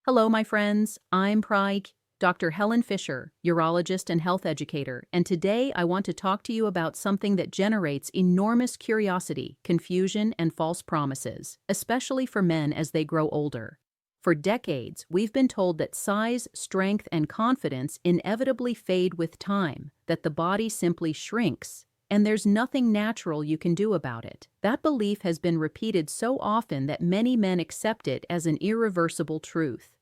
Hello, my friends. I'm Dr. Helen Fisher, urologist and health educator, and today I want to talk to you about something that generates enormous curiosity, confusion, and false promises, especially for men as they grow older. For decades, we've been told that size, strength, and confidence inevitably fade with time, that the body simply shrinks, and there's nothing natural you can do about it. That belief has been repeated so often that many men accept it as an irreversible truth.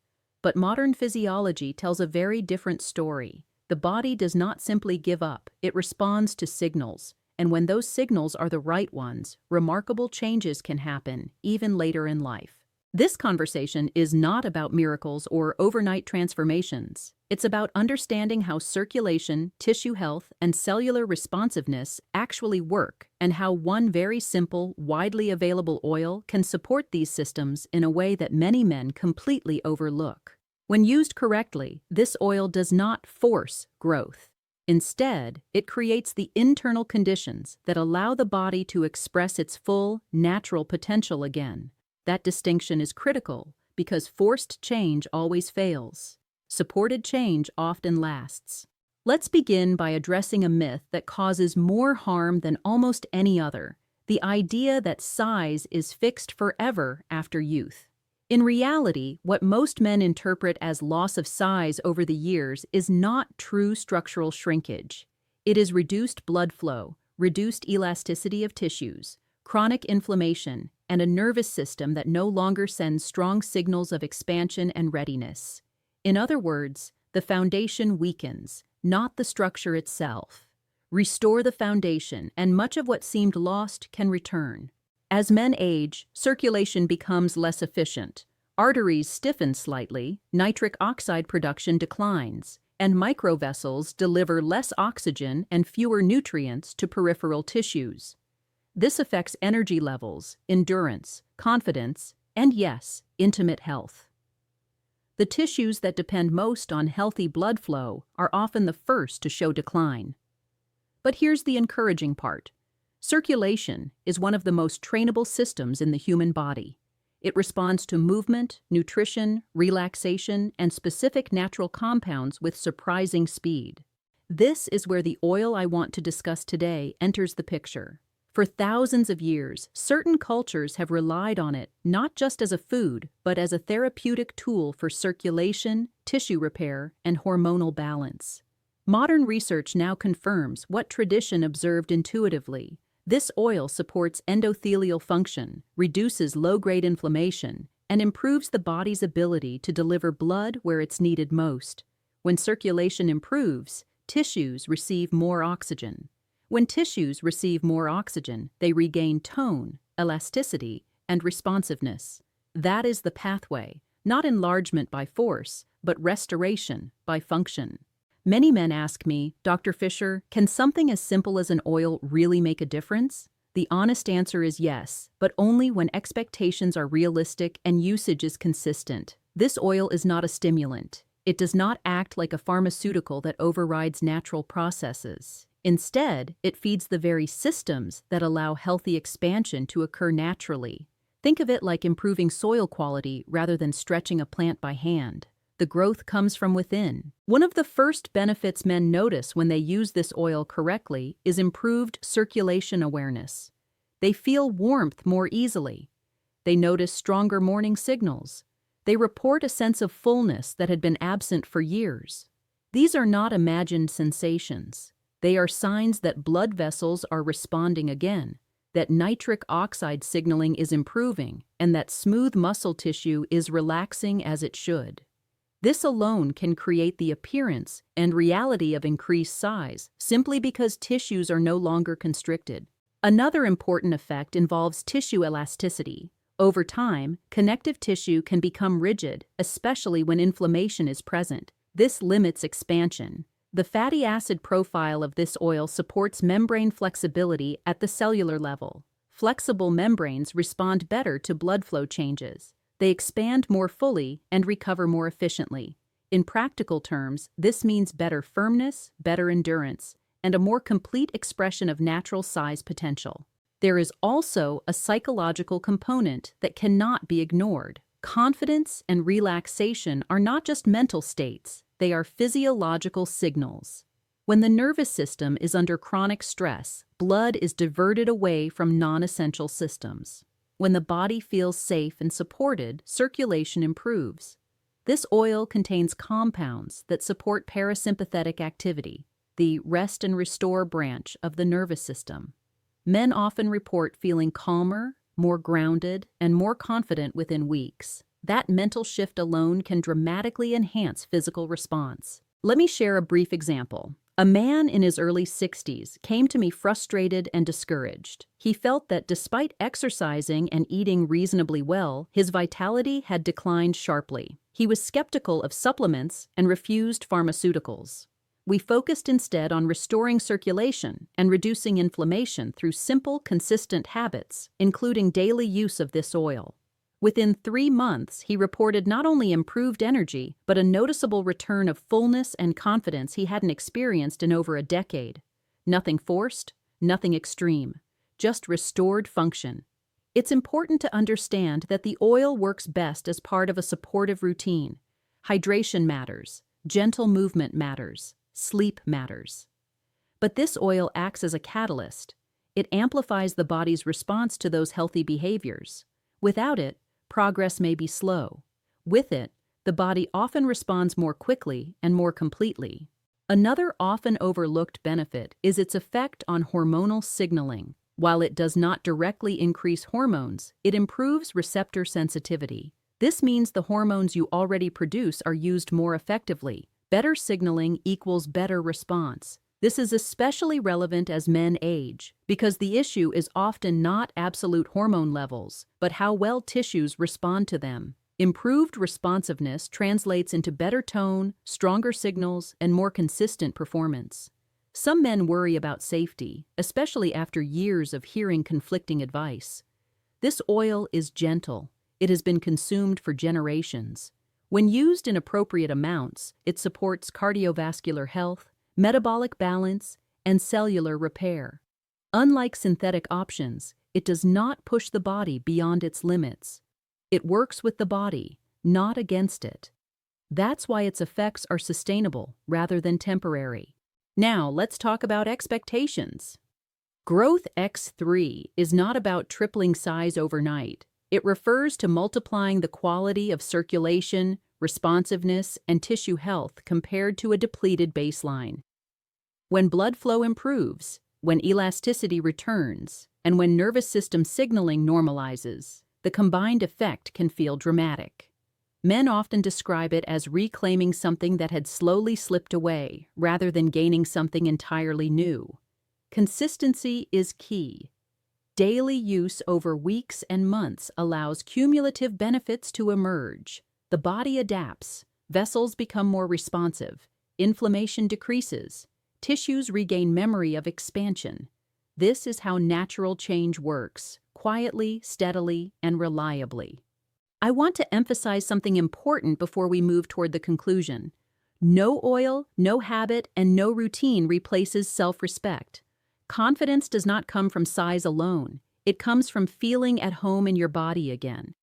But modern physiology tells a very different story. The body does not simply give up, it responds to signals. And when those signals are the right ones, remarkable changes can happen, even later in life. This conversation is not about miracles or overnight transformations. It's about understanding how circulation, tissue health, and cellular responsiveness actually work, and how one very simple, widely available oil can support these systems in a way that many men completely overlook. When used correctly, this oil does not force growth. Instead, it creates the internal conditions that allow the body to express its full, natural potential again. That distinction is critical because forced change always fails. Supported change often lasts. Let's begin by addressing a myth that causes more harm than almost any other: the idea that size is fixed forever after youth. In reality, what most men interpret as loss of size over the years is not true structural shrinkage. It is reduced blood flow, reduced elasticity of tissues, chronic inflammation, and a nervous system that no longer sends strong signals of expansion and readiness. In other words, the foundation weakens, not the structure itself. Restore the foundation, and much of what seemed lost can return. As men age, circulation becomes less efficient. Arteries stiffen slightly, nitric oxide production declines, and microvessels deliver less oxygen and fewer nutrients to peripheral tissues. This affects energy levels, endurance, confidence, and yes, intimate health. The tissues that depend most on healthy blood flow are often the first to show decline. But here's the encouraging part. Circulation is one of the most trainable systems in the human body. It responds to movement, nutrition, relaxation, and specific natural compounds with surprising speed. This is where the oil I want to discuss today enters the picture. For thousands of years, certain cultures have relied on it not just as a food, but as a therapeutic tool for circulation, tissue repair, and hormonal balance. Modern research now confirms what tradition observed intuitively. This oil supports endothelial function, reduces low-grade inflammation, and improves the body's ability to deliver blood where it's needed most. When circulation improves, tissues receive more oxygen. When tissues receive more oxygen, they regain tone, elasticity, and responsiveness. That is the pathway, not enlargement by force, but restoration by function. Many men ask me, Dr. Fisher, can something as simple as an oil really make a difference? The honest answer is yes, but only when expectations are realistic and usage is consistent. This oil is not a stimulant. It does not act like a pharmaceutical that overrides natural processes. Instead, it feeds the very systems that allow healthy expansion to occur naturally. Think of it like improving soil quality rather than stretching a plant by hand. The growth comes from within. One of the first benefits men notice when they use this oil correctly is improved circulation awareness. They feel warmth more easily. They notice stronger morning signals. They report a sense of fullness that had been absent for years. These are not imagined sensations. They are signs that blood vessels are responding again, that nitric oxide signaling is improving, and that smooth muscle tissue is relaxing as it should. This alone can create the appearance and reality of increased size, simply because tissues are no longer constricted. Another important effect involves tissue elasticity. Over time, connective tissue can become rigid, especially when inflammation is present. This limits expansion. The fatty acid profile of this oil supports membrane flexibility at the cellular level. Flexible membranes respond better to blood flow changes. They expand more fully and recover more efficiently. In practical terms, this means better firmness, better endurance, and a more complete expression of natural size potential. There is also a psychological component that cannot be ignored. Confidence and relaxation are not just mental states, they are physiological signals. When the nervous system is under chronic stress, blood is diverted away from non-essential systems. When the body feels safe and supported, circulation improves. This oil contains compounds that support parasympathetic activity, the rest and restore branch of the nervous system. Men often report feeling calmer, more grounded, and more confident within weeks. That mental shift alone can dramatically enhance physical response. Let me share a brief example. A man in his early 60s came to me frustrated and discouraged. He felt that despite exercising and eating reasonably well, his vitality had declined sharply. He was skeptical of supplements and refused pharmaceuticals. We focused instead on restoring circulation and reducing inflammation through simple, consistent habits, including daily use of this oil. Within 3 months, he reported not only improved energy, but a noticeable return of fullness and confidence he hadn't experienced in over a decade. Nothing forced, nothing extreme, just restored function. It's important to understand that the oil works best as part of a supportive routine. Hydration matters, gentle movement matters, sleep matters. But this oil acts as a catalyst. It amplifies the body's response to those healthy behaviors. Without it, progress may be slow. With it, the body often responds more quickly and more completely. Another often overlooked benefit is its effect on hormonal signaling. While it does not directly increase hormones, it improves receptor sensitivity. This means the hormones you already produce are used more effectively. Better signaling equals better response. This is especially relevant as men age, because the issue is often not absolute hormone levels, but how well tissues respond to them. Improved responsiveness translates into better tone, stronger signals, and more consistent performance. Some men worry about safety, especially after years of hearing conflicting advice. This oil is gentle. It has been consumed for generations. When used in appropriate amounts, it supports cardiovascular health, metabolic balance, and cellular repair. Unlike synthetic options, it does not push the body beyond its limits. It works with the body, not against it. That's why its effects are sustainable rather than temporary. Now, let's talk about expectations. Growth X3 is not about tripling size overnight. It refers to multiplying the quality of circulation, responsiveness, and tissue health compared to a depleted baseline. When blood flow improves, when elasticity returns, and when nervous system signaling normalizes, the combined effect can feel dramatic. Men often describe it as reclaiming something that had slowly slipped away, rather than gaining something entirely new. Consistency is key. Daily use over weeks and months allows cumulative benefits to emerge. The body adapts, vessels become more responsive, inflammation decreases, tissues regain memory of expansion. This is how natural change works, quietly, steadily, and reliably. I want to emphasize something important before we move toward the conclusion. No oil, no habit, and no routine replaces self-respect. Confidence does not come from size alone. It comes from feeling at home in your body again.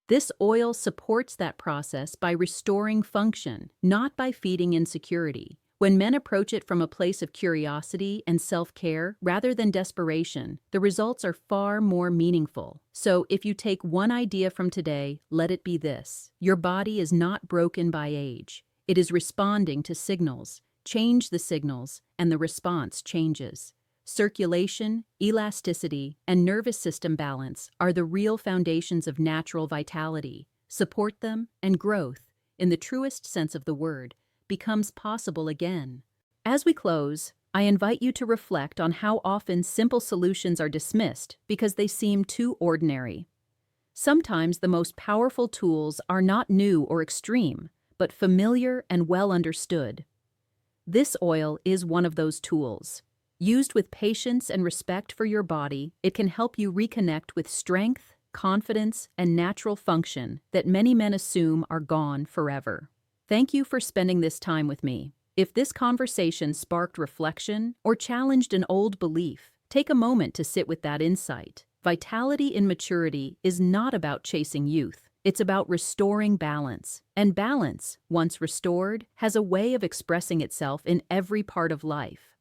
This oil supports that process by restoring function, not by feeding insecurity. When men approach it from a place of curiosity and self-care rather than desperation, the results are far more meaningful. So if you take one idea from today, let it be this. Your body is not broken by age. It is responding to signals. Change the signals, and the response changes. Circulation, elasticity, and nervous system balance are the real foundations of natural vitality. Support them, and growth, in the truest sense of the word, becomes possible again. As we close, I invite you to reflect on how often simple solutions are dismissed because they seem too ordinary. Sometimes the most powerful tools are not new or extreme, but familiar and well understood. This oil is one of those tools. Used with patience and respect for your body, it can help you reconnect with strength, confidence, and natural function that many men assume are gone forever. Thank you for spending this time with me. If this conversation sparked reflection or challenged an old belief, take a moment to sit with that insight. Vitality in maturity is not about chasing youth. It's about restoring balance. And balance, once restored, has a way of expressing itself in every part of life.